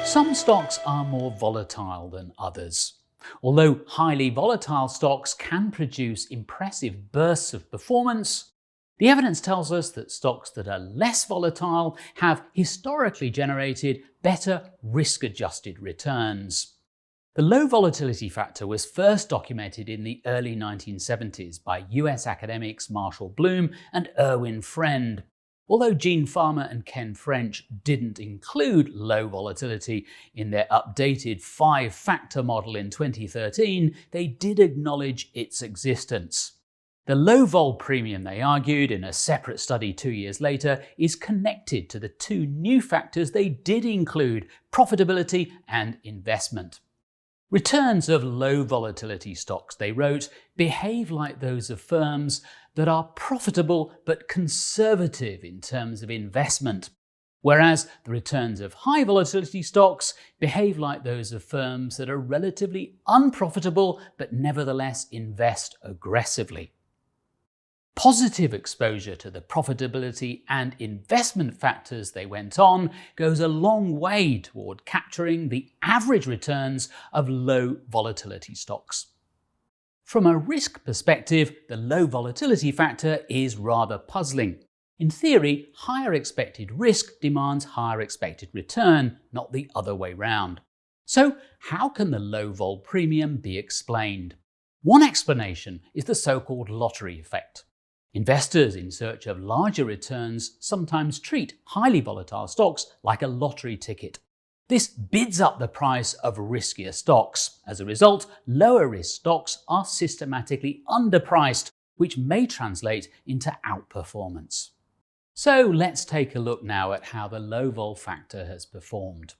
Some stocks are more volatile than others. Although highly volatile stocks can produce impressive bursts of performance, the evidence tells us that stocks that are less volatile have historically generated better risk-adjusted returns. The low volatility factor was first documented in the early 1970s by US academics Marshall Bloom and Erwin Friend. Although Gene Farmer and Ken French didn't include low volatility in their updated 5-factor model in 2013, they did acknowledge its existence. The low vol premium, they argued in a separate study 2 years later, is connected to the two new factors they did include: profitability and investment. Returns of low volatility stocks, they wrote, behave like those of firms that are profitable but conservative in terms of investment, whereas the returns of high volatility stocks behave like those of firms that are relatively unprofitable but nevertheless invest aggressively. Positive exposure to the profitability and investment factors, they went on, goes a long way toward capturing the average returns of low volatility stocks. From a risk perspective, the low volatility factor is rather puzzling. In theory, higher expected risk demands higher expected return, not the other way round. So how can the low vol premium be explained? One explanation is the so-called lottery effect. Investors in search of larger returns sometimes treat highly volatile stocks like a lottery ticket. This bids up the price of riskier stocks. As a result, lower risk stocks are systematically underpriced, which may translate into outperformance. So let's take a look now at how the low vol factor has performed.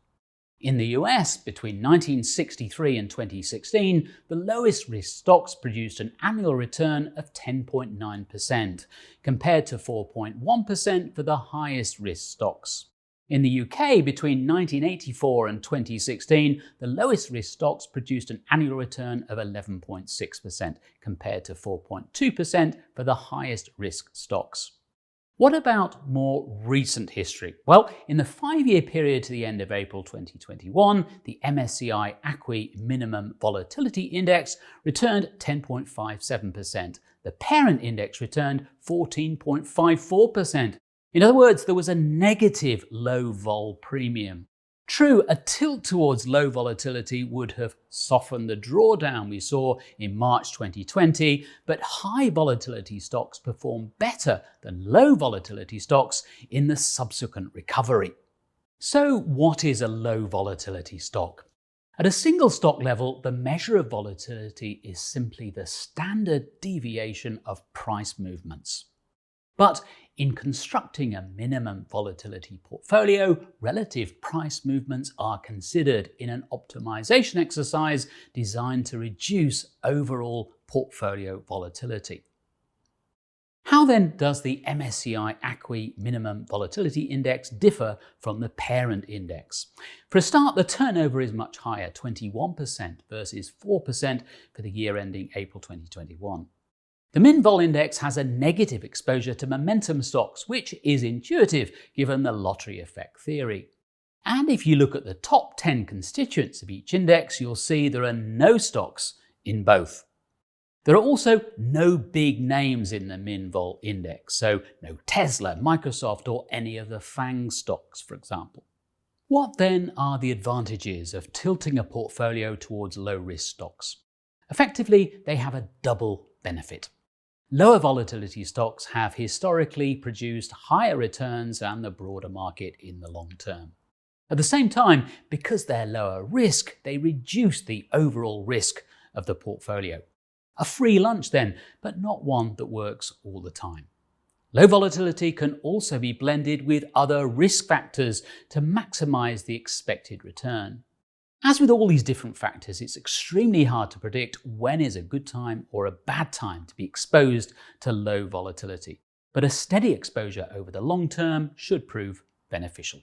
In the US, between 1963 and 2016, the lowest risk stocks produced an annual return of 10.9%, compared to 4.1% for the highest risk stocks. In the UK, between 1984 and 2016, the lowest risk stocks produced an annual return of 11.6%, compared to 4.2% for the highest risk stocks. What about more recent history? Well, in the 5-year period to the end of April 2021, the MSCI ACWI Minimum Volatility Index returned 10.57%. The parent index returned 14.54%. In other words, there was a negative low vol premium. True, a tilt towards low volatility would have softened the drawdown we saw in March 2020, but high volatility stocks performed better than low volatility stocks in the subsequent recovery. So what is a low volatility stock? At a single stock level, the measure of volatility is simply the standard deviation of price movements. But in constructing a minimum volatility portfolio, relative price movements are considered in an optimization exercise designed to reduce overall portfolio volatility. How then does the MSCI ACWI Minimum Volatility Index differ from the parent index? For a start, the turnover is much higher, 21% versus 4% for the year ending April 2021. The MinVol index has a negative exposure to momentum stocks, which is intuitive given the lottery effect theory. And if you look at the top 10 constituents of each index, you'll see there are no stocks in both. There are also no big names in the MinVol index, so no Tesla, Microsoft, or any of the FANG stocks, for example. What then are the advantages of tilting a portfolio towards low-risk stocks? Effectively, they have a double benefit. Lower volatility stocks have historically produced higher returns than the broader market in the long term. At the same time, because they're lower risk, they reduce the overall risk of the portfolio. A free lunch then, but not one that works all the time. Low volatility can also be blended with other risk factors to maximize the expected return. As with all these different factors, it's extremely hard to predict when is a good time or a bad time to be exposed to low volatility. But a steady exposure over the long term should prove beneficial.